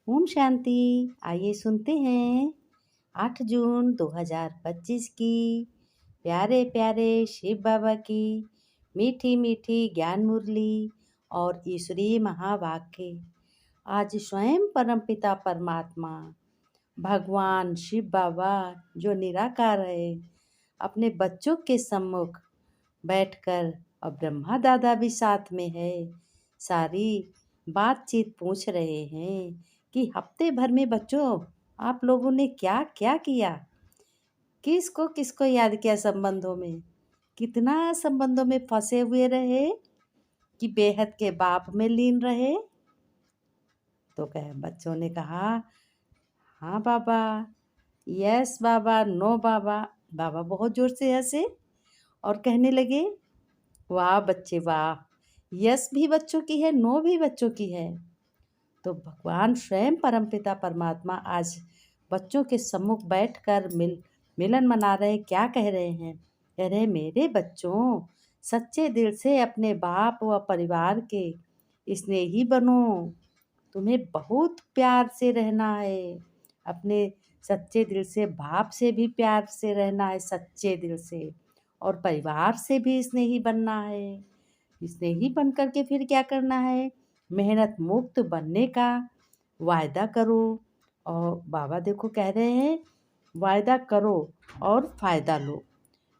ओम शांति। आइए सुनते हैं 8 जून 2025 की प्यारे प्यारे शिव बाबा की मीठी मीठी ज्ञान मुरली और ईश्वरीय महावाक्य। आज स्वयं परमपिता परमात्मा भगवान शिव बाबा जो निराकार है, अपने बच्चों के सम्मुख बैठकर, और ब्रह्मा दादा भी साथ में है, सारी बातचीत पूछ रहे हैं कि हफ्ते भर में बच्चों आप लोगों ने क्या क्या किया, किसको किसको याद किया, संबंधों में कितना संबंधों में फंसे हुए रहे कि बेहद के बाप में लीन रहे। तो कहे बच्चों ने कहा हाँ बाबा, यस बाबा, नो बाबा। बाबा बहुत जोर से हंसे और कहने लगे वाह बच्चे वाह, यस भी बच्चों की है, नो भी बच्चों की है। तो भगवान स्वयं परमपिता परमात्मा आज बच्चों के सम्मुख बैठकर मिलन मना रहे। क्या कह रहे हैं? कह रहे मेरे बच्चों, सच्चे दिल से अपने बाप व परिवार के स्नेही बनो। तुम्हें बहुत प्यार से रहना है, अपने सच्चे दिल से, बाप से भी प्यार से रहना है सच्चे दिल से, और परिवार से भी स्नेही बनना है। स्नेही बन करके फिर क्या करना है? मेहनत मुक्त बनने का वायदा करो। और बाबा देखो कह रहे हैं वायदा करो और फ़ायदा लो।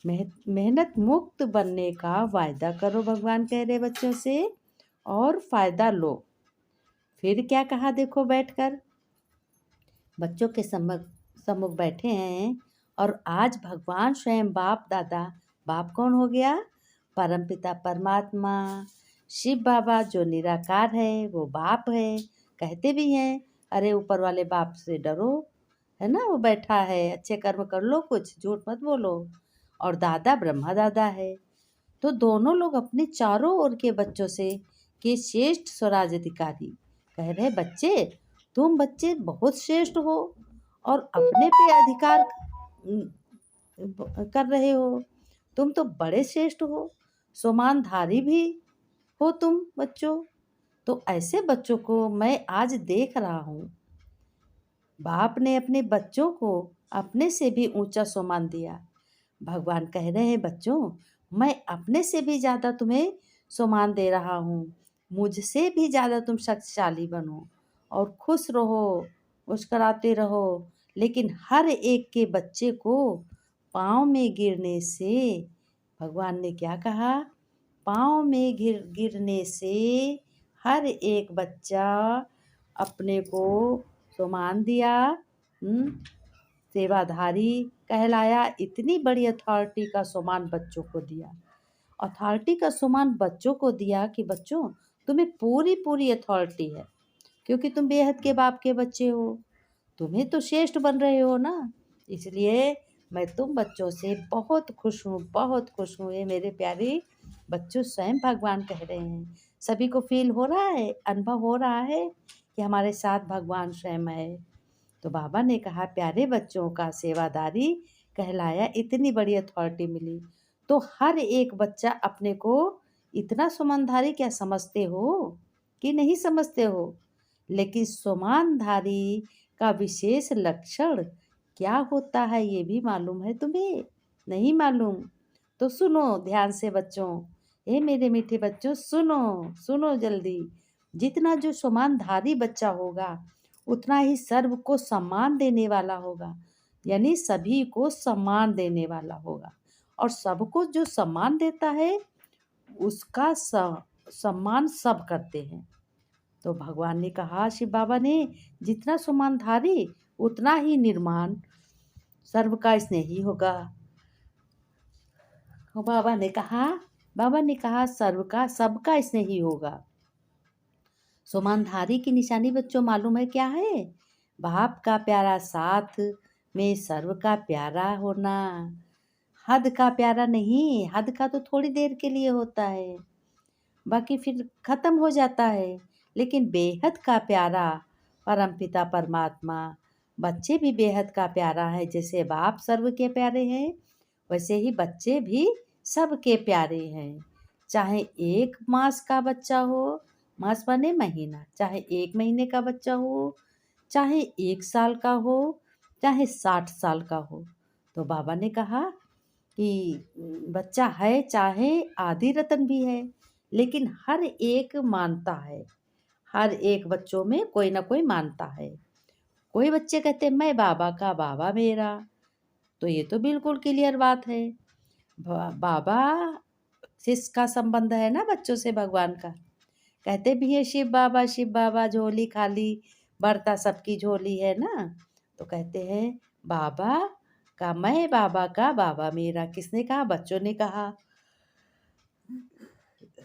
मेहनत मुक्त बनने का वायदा करो, भगवान कह रहे बच्चों से, और फ़ायदा लो। फिर क्या कहा देखो, बैठकर बच्चों के सम्मुख बैठे हैं, और आज भगवान स्वयं बाप दादा, बाप कौन हो गया? परमपिता परमात्मा शिव बाबा जो निराकार है, वो बाप है। कहते भी हैं अरे ऊपर वाले बाप से डरो, है ना, वो बैठा है, अच्छे कर्म कर लो, कुछ झूठ मत बोलो। और दादा ब्रह्मा दादा है। तो दोनों लोग अपने चारों ओर के बच्चों से कि श्रेष्ठ स्वराज अधिकारी कह रहे बच्चे, तुम बच्चे बहुत श्रेष्ठ हो और अपने पे अधिकार कर रहे हो। तुम तो बड़े श्रेष्ठ हो, सोमानधारी भी हो तुम बच्चों। तो ऐसे बच्चों को मैं आज देख रहा हूँ। बाप ने अपने बच्चों को अपने से भी ऊंचा सम्मान दिया। भगवान कह रहे हैं बच्चों, मैं अपने से भी ज़्यादा तुम्हें सम्मान दे रहा हूँ। मुझसे भी ज़्यादा तुम शक्तिशाली बनो और खुश रहो, मुस्कुराते रहो। लेकिन हर एक के बच्चे को पाँव में गिरने से, भगवान ने क्या कहा? पाँव में गिरने से हर एक बच्चा अपने को सम्मान दिया, सेवाधारी कहलाया। इतनी बड़ी अथॉरिटी का सम्मान बच्चों को दिया, अथॉरिटी का सम्मान बच्चों को दिया कि बच्चों तुम्हें पूरी पूरी अथॉरिटी है, क्योंकि तुम बेहद के बाप के बच्चे हो, तुम्हें तो श्रेष्ठ बन रहे हो ना। इसलिए मैं तुम बच्चों से बहुत खुश हूँ, बहुत खुश हूँ। ये मेरे प्यारे बच्चों, स्वयं भगवान कह रहे हैं। सभी को फील हो रहा है, अनुभव हो रहा है कि हमारे साथ भगवान स्वयं है। तो बाबा ने कहा प्यारे बच्चों का सेवादारी कहलाया, इतनी बड़ी अथॉरिटी मिली। तो हर एक बच्चा अपने को इतना सुमनधारी क्या समझते हो कि नहीं समझते हो? लेकिन सुमनधारी का विशेष लक्षण क्या होता है ये भी मालूम है तुम्हें? नहीं मालूम? तो सुनो ध्यान से बच्चों, ए मेरे मीठे बच्चों, सुनो सुनो जल्दी। जितना जो सुमनधारी बच्चा होगा, उतना ही सर्व को सम्मान देने वाला होगा, यानी सभी को सम्मान देने वाला होगा। और सबको जो सम्मान देता है उसका सम्मान सब करते हैं। तो भगवान ने कहा, शिव बाबा ने, जितना सम्मानधारी उतना ही निर्माण सर्व का स्नेही होगा। बाबा ने कहा सर्व का, सबका स्नेही होगा। सम्मानधारी की निशानी बच्चों मालूम है क्या है? बाप का प्यारा साथ में सर्व का प्यारा होना। हद का प्यारा नहीं, हद का तो थोड़ी देर के लिए होता है, बाकी फिर खत्म हो जाता है। लेकिन बेहद का प्यारा परमपिता परमात्मा, बच्चे भी बेहद का प्यारा है। जैसे बाप सर्व के प्यारे हैं, वैसे ही बच्चे भी सबके प्यारे हैं। चाहे 1 मास का बच्चा हो, मास माने महीना, चाहे 1 महीने का बच्चा हो, चाहे 1 साल का हो, चाहे 60 साल का हो। तो बाबा ने कहा कि बच्चा है चाहे आधी रतन भी है, लेकिन हर एक मानता है। हर एक बच्चों में कोई ना कोई मानता है। कोई बच्चे कहते हैं मैं बाबा का बाबा मेरा, तो ये तो बिल्कुल क्लियर बात है। बाबा जिसका संबंध है ना बच्चों से भगवान का, कहते भी है शिव बाबा झोली खाली, भरता सबकी झोली है ना। तो कहते हैं बाबा का मैं बाबा का बाबा मेरा, किसने कहा? बच्चों ने कहा।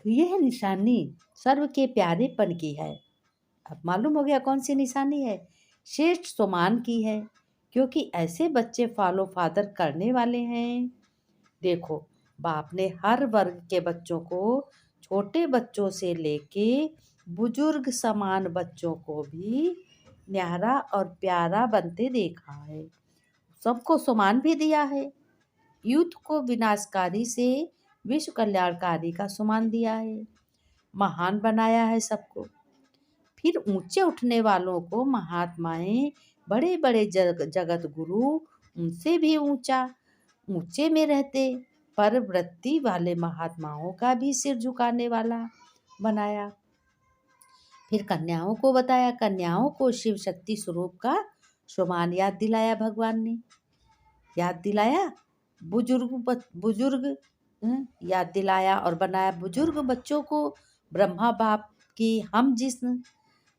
यह निशानी सर्व के प्यारेपन की है। अब मालूम हो गया कौन सी निशानी है? श्रेष्ठ सुमान की है, क्योंकि ऐसे बच्चे फॉलो फादर करने वाले हैं। देखो, बाप ने हर वर्ग के बच्चों को, छोटे बच्चों से लेके बुजुर्ग समान बच्चों को भी न्यारा और प्यारा बनते देखा है। सबको सम्मान भी दिया है। युद्ध को विनाशकारी से विश्व कल्याणकारी का सम्मान दिया है। महान बनाया है सबको। फिर ऊंचे उठने वालों को महात्माएं, बड़े बड़े जगत गुरु उनसे भी ऊंचे में रहते पर वृत्ति वाले महात्माओं का भी सिर झुकाने वाला बनाया। फिर कन्याओं को बताया, कन्याओं को शिव शक्ति स्वरूप का सम्मान याद दिलाया भगवान ने। याद दिलाया बुजुर्ग याद दिलाया और बनाया बुजुर्ग बच्चों को ब्रह्मा बाप की हम जिस्म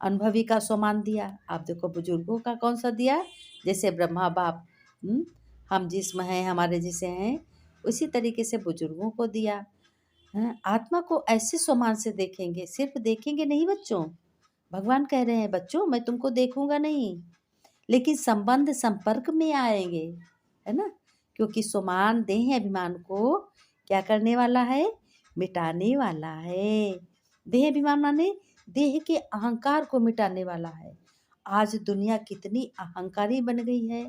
अनुभवी का सम्मान दिया। आप देखो बुजुर्गों का कौन सा दिया, जैसे ब्रह्मा बाप हम जिस्म हैं, हमारे जैसे हैं, उसी तरीके से बुजुर्गों को दिया। आत्मा को ऐसे सम्मान से देखेंगे, सिर्फ देखेंगे नहीं बच्चों। भगवान कह रहे हैं बच्चों मैं तुमको देखूंगा नहीं, लेकिन संबंध संपर्क में आएंगे, है ना। क्योंकि सम्मान देह अभिमान को क्या करने वाला है? मिटाने वाला है। देह अभिमान माने देह के अहंकार को मिटाने वाला है। आज दुनिया कितनी अहंकारी बन गई है,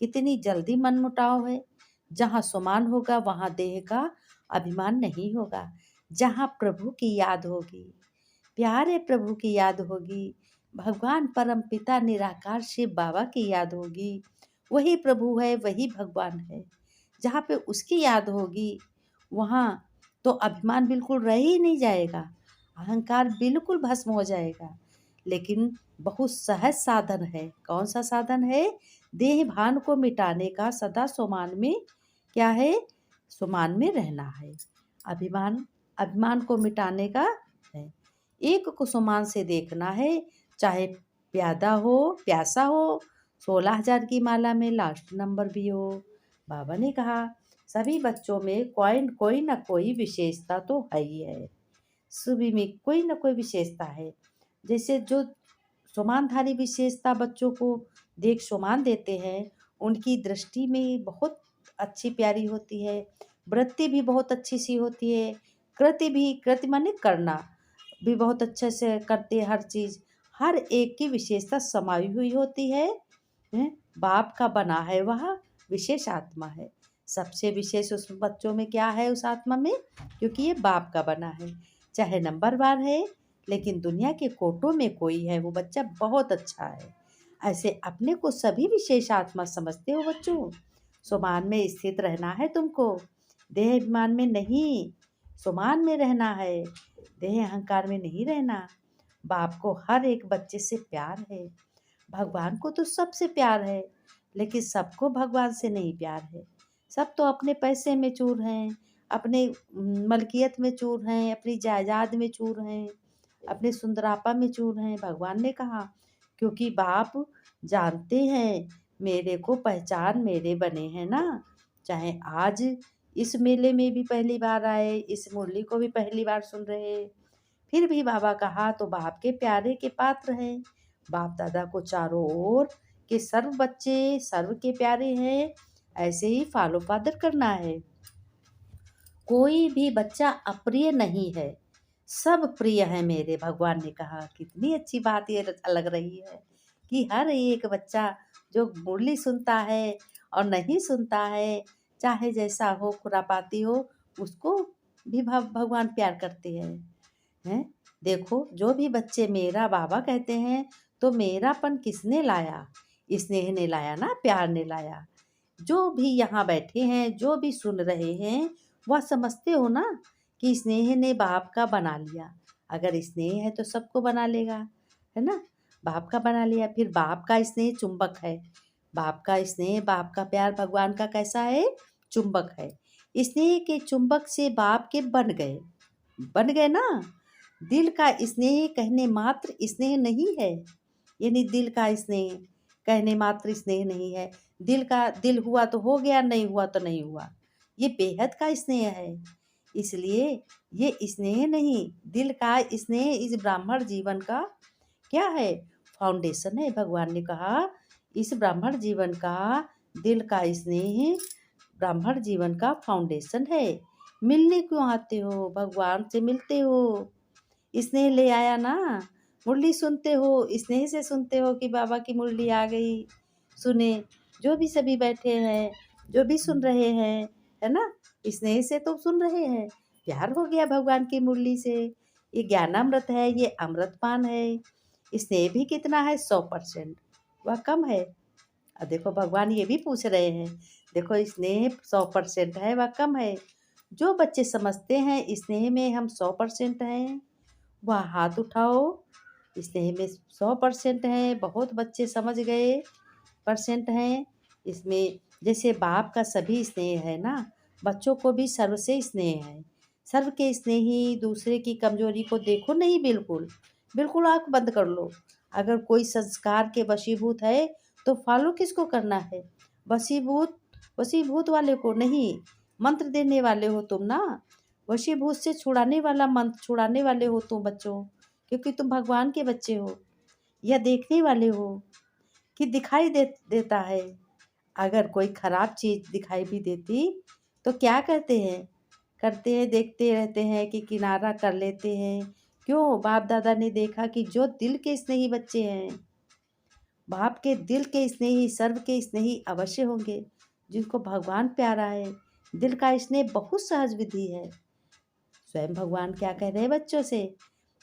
कितनी जल्दी मनमुटाव है। जहाँ सम्मान होगा वहाँ देह का अभिमान नहीं होगा। जहाँ प्रभु की याद होगी, प्यारे प्रभु की याद होगी, भगवान परम पिता निराकार शिव बाबा की याद होगी, वही प्रभु है, वही भगवान है। जहाँ पे उसकी याद होगी वहाँ तो अभिमान बिल्कुल रह ही नहीं जाएगा, अहंकार बिल्कुल भस्म हो जाएगा। लेकिन बहुत सहज साधन है। कौन सा साधन है? देह भान को मिटाने का, सदा सम्मान में क्या है? सम्मान में रहना है। अभिमान को मिटाने का है। एक को सम्मान से देखना है, चाहे प्यासा हो, 16,000 की माला में लास्ट नंबर भी हो। बाबा ने कहा सभी बच्चों में कोई ना कोई विशेषता तो है ही है। सभी में कोई ना कोई विशेषता है। जैसे जो सम्मानधारी विशेषता बच्चों को देख सम्मान देते हैं, उनकी दृष्टि में बहुत अच्छी प्यारी होती है, वृत्ति भी बहुत अच्छी सी होती है, कृति माने करना भी बहुत अच्छे से करते हैं। हर चीज़, हर एक की विशेषता समाई हुई होती है। बाप का बना है वह विशेष आत्मा है। सबसे विशेष उस बच्चों में क्या है? उस आत्मा में, क्योंकि ये बाप का बना है। चाहे नंबरवार है, लेकिन दुनिया के कोटों में कोई है, वो बच्चा बहुत अच्छा है। ऐसे अपने को सभी विशेष आत्मा समझते हो बच्चों। सम्मान में स्थित रहना है तुमको, देह अभिमान में नहीं, सम्मान में रहना है, देह अहंकार में नहीं रहना। बाप को हर एक बच्चे से प्यार है। भगवान को तो सबसे प्यार है, लेकिन सबको भगवान से नहीं प्यार है। सब तो अपने पैसे में चूर हैं, अपने मलकियत में चूर हैं, अपनी जायदाद में चूर हैं, अपने सुंदरापा में चूर हैं। भगवान ने कहा क्योंकि बाप जानते हैं मेरे को, पहचान मेरे बने हैं ना। चाहे आज इस मेले में भी पहली बार आए, इस मुरली को भी पहली बार सुन रहे, फिर भी बाबा कहा तो बाप के प्यारे के पात्र हैं। बाप दादा को चारों ओर के सर्व बच्चे सर्व के प्यारे हैं, ऐसे ही फॉलो फादर करना है। कोई भी बच्चा अप्रिय नहीं है, सब प्रिय है मेरे। भगवान ने कहा कितनी अच्छी बात ये लग रही है कि हर एक बच्चा जो मुरली सुनता है और नहीं सुनता है, चाहे जैसा हो, खुरापाती हो, उसको भी भगवान प्यार करते हैं। देखो जो भी बच्चे मेरा बाबा कहते हैं तो मेरापन किसने लाया? स्नेह ने लाया ना, प्यार ने लाया। जो भी यहाँ बैठे हैं, जो भी सुन रहे हैं, वह समझते हो ना कि स्नेह ने बाप का बना लिया। अगर स्नेह है तो सबको बना लेगा, है ना? बाप का बना लिया। फिर बाप का स्नेह चुंबक है। बाप का स्नेह, बाप का प्यार भगवान का कैसा है? चुंबक है। स्नेह के चुंबक से बाप के बन गए ना। दिल का स्नेह कहने मात्र स्नेह नहीं है। यानी दिल का स्नेह कहने मात्र स्नेह नहीं है। दिल हुआ तो हो गया, नहीं हुआ तो नहीं हुआ। ये बेहद का स्नेह है। इसलिए ये स्नेह नहीं, दिल का स्नेह इस ब्राह्मण जीवन का क्या है? फाउंडेशन है। भगवान ने कहा इस ब्राह्मण जीवन का, दिल का स्नेह ब्राह्मण जीवन का फाउंडेशन है। मिलने क्यों आते हो? भगवान से मिलते हो। स्नेह ले आया ना। मुरली सुनते हो, स्नेह से सुनते हो कि बाबा की मुरली आ गई। सुने, जो भी सभी बैठे हैं, जो भी सुन रहे हैं, है ना? स्नेह से तो सुन रहे हैं। प्यार हो गया भगवान की मुरली से। ये ज्ञानामृत है, ये अमृतपान है। स्नेह भी कितना है? 100%। वह कम है। और देखो भगवान ये भी पूछ रहे हैं, देखो स्नेह 100% है, वह कम है। जो बच्चे समझते हैं स्नेह में हम 100% हैं, वह हाथ उठाओ। स्नेह में 100% है। बहुत बच्चे समझ गए परसेंट हैं इसमें। जैसे बाप का सभी स्नेह है ना, बच्चों को भी सर्व से स्नेह है। सर्व के स्नेही, दूसरे की कमजोरी को देखो नहीं, बिल्कुल बिल्कुल आंख बंद कर लो। अगर कोई संस्कार के वशीभूत है तो फॉलो किसको करना है? वशीभूत वशीभूत वाले को नहीं, मंत्र देने वाले हो तुम ना। वशीभूत से छुड़ाने वाला मंत्र छुड़ाने वाले हो तुम बच्चों, क्योंकि तुम भगवान के बच्चे हो। या देखने वाले हो कि देता है। अगर कोई खराब चीज़ दिखाई भी देती तो क्या करते हैं देखते रहते हैं कि किनारा कर लेते हैं। क्यों? बाप दादा ने देखा कि जो दिल के स्नेही बच्चे हैं, बाप के दिल के स्नेही, सर्व के स्नेही अवश्य होंगे, जिनको भगवान प्यारा है। दिल का स्नेह बहुत सहज विधि है। स्वयं भगवान क्या कह रहे हैं बच्चों से?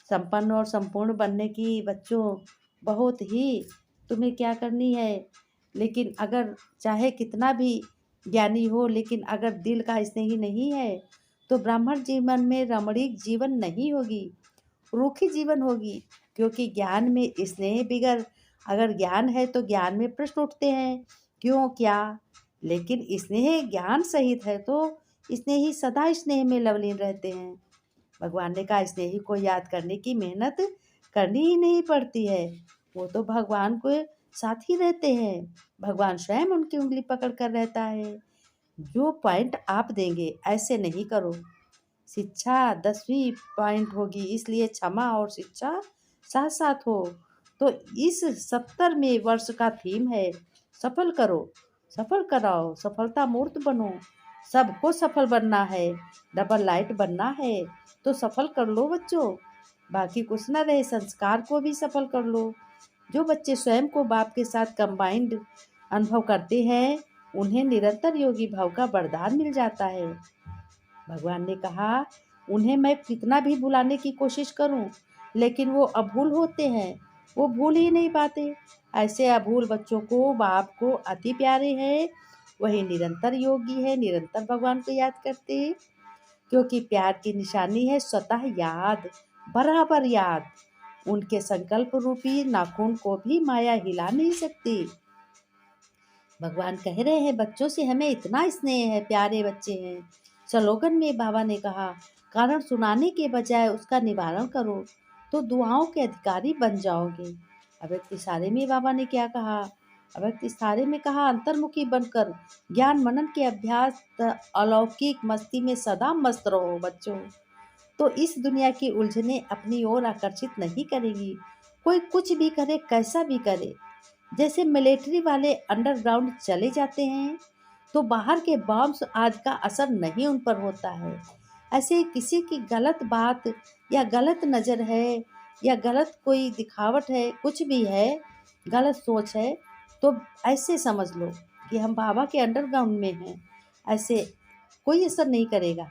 संपन्न और संपूर्ण बनने की बच्चों बहुत ही तुम्हें क्या करनी है। लेकिन अगर चाहे कितना भी ज्ञानी हो, लेकिन अगर दिल का स्नेही नहीं है तो ब्राह्मण जीवन में रमणीक जीवन नहीं होगी, रूखी जीवन होगी। क्योंकि ज्ञान में स्नेह बिगर, अगर ज्ञान है तो ज्ञान में प्रश्न उठते हैं, क्यों क्या। लेकिन स्नेह ज्ञान सहित है तो स्नेही सदा स्नेह में लवलीन रहते हैं। भगवान ने कहा स्नेही को याद करने की मेहनत करनी ही नहीं पड़ती है। वो तो भगवान को साथ ही रहते हैं। भगवान स्वयं उनकी उंगली पकड़ कर रहता है। जो पॉइंट आप देंगे ऐसे नहीं करो। शिक्षा 10वीं पॉइंट होगी, इसलिए क्षमा और शिक्षा साथ साथ हो। तो इस 70वें वर्ष का थीम है सफल करो, सफल कराओ, सफलता मूर्त बनो। सबको सफल बनना है, डबल लाइट बनना है, तो सफल कर लो बच्चों। बाकी कुछ ना रहे, संस्कार को भी सफल कर लो। जो बच्चे स्वयं को बाप के साथ कंबाइंड अनुभव करते हैं, उन्हें निरंतर योगी भाव का वरदान मिल जाता है। भगवान ने कहा उन्हें मैं कितना भी भुलाने की कोशिश करूं, लेकिन वो अभूल होते हैं, वो भूल ही नहीं पाते। ऐसे अभूल बच्चों को बाप को अति प्यारे हैं, वही निरंतर योगी है, निरंतर भगवान को याद करते हैं। क्योंकि प्यार की निशानी है स्वतः याद, बराबर याद। उनके संकल्प रूपी नाखून को भी माया हिला नहीं सकती। भगवान कह रहे हैं बच्चों से हमें इतना स्नेह है, प्यारे बच्चे हैं। स्लोगन में बाबा ने कहा कारण सुनाने के बजाय उसका निवारण करो तो दुआओं के अधिकारी बन जाओगे। अव्यक्त इशारे में बाबा ने क्या कहा? अव्यक्त इशारे में कहा अंतर्मुखी बनकर ज्ञान मनन के अभ्यास अलौकिक मस्ती में सदा मस्त रहो बच्चों। तो इस दुनिया की उलझने अपनी ओर आकर्षित नहीं करेगी। कोई कुछ भी करे, कैसा भी करे। जैसे मिलिट्री वाले अंडरग्राउंड चले जाते हैं तो बाहर के बॉम्ब्स आज का असर नहीं उन पर होता है। ऐसे किसी की गलत बात या गलत नज़र है या गलत कोई दिखावट है, कुछ भी है, गलत सोच है, तो ऐसे समझ लो कि हम बाबा के अंडरग्राउंड में हैं। ऐसे कोई असर नहीं करेगा।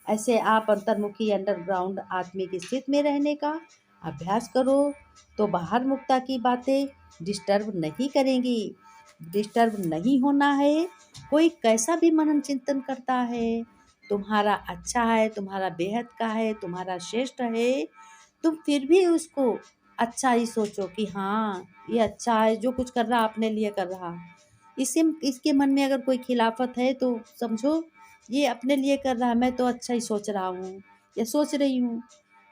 ऐसे आप अंतर्मुखी अंडरग्राउंड आत्मिक स्थिति में रहने का अभ्यास करो तो बाहर मुक्ता की बातें डिस्टर्ब नहीं करेंगी। डिस्टर्ब नहीं होना है। कोई कैसा भी मनन चिंतन करता है, तुम्हारा अच्छा है, तुम्हारा बेहद का है, तुम्हारा श्रेष्ठ है, तुम फिर भी उसको अच्छा ही सोचो कि हाँ ये अच्छा है, जो कुछ कर रहा अपने लिए कर रहा। इसके मन में अगर कोई खिलाफत है तो समझो ये अपने लिए कर रहा है, मैं तो अच्छा ही सोच रहा हूँ या सोच रही हूँ।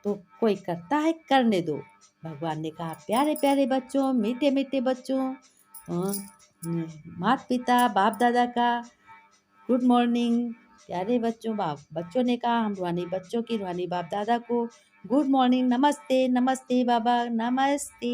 तो कोई करता है करने दो। भगवान ने कहा प्यारे प्यारे बच्चों, मीठे मीठे बच्चों, माता पिता बाप दादा का गुड मॉर्निंग। प्यारे बच्चों, बाप बच्चों ने कहा हम रूहानी बच्चों की रूहानी बाप दादा को गुड मॉर्निंग, नमस्ते नमस्ते बाबा नमस्ते।